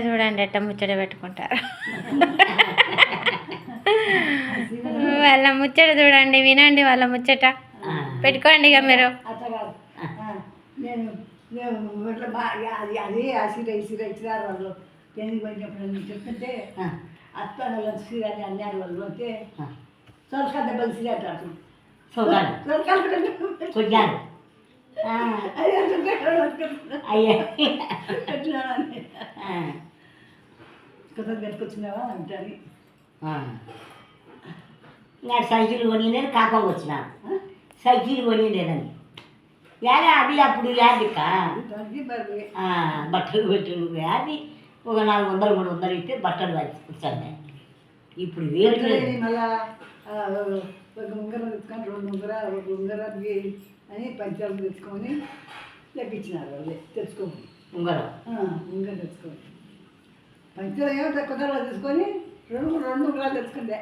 చూడండి ఎట్ట ముచ్చట పెట్టుకుంటారు. వాళ్ళ ముచ్చట చూడండి, వినండి వాళ్ళ ముచ్చట, పెట్టుకోండి ఇక మీరు. అది ఆ సీర ఈ సీర ఇచ్చినారు వాళ్ళు పెళ్ళికి పోయినప్పుడు చెప్తుంటే అత్త వాళ్ళ సీర అని అన్నారు వాళ్ళు అంటే సొరకాయ దెబ్బలు సీర అంటారు. కొత్త పెట్టుకొచ్చినావా అంటారు. సైకిల్ కొని నేను కాపం వచ్చినా సైకిల్ కొని లేదని యాదే అవి అప్పుడు యాదిక బట్టలు పెట్టు యాది ఒక 400 300 ఇస్తే బట్టలు వచ్చాను. ఇప్పుడు వేరు మళ్ళా ఒక ఉంగరం తెచ్చుకొని 2 ఉంగరాలు ఒక ఉంగరానికి అని పంచాలు తెచ్చుకొని తెప్పించినారు వాళ్ళు తెచ్చుకోమని. ఉంగరం తెచ్చుకొని పంచాలు ఏమిటో కొత్తలో తెచ్చుకొని 2 ఉంగరాలు తెచ్చుకుంటే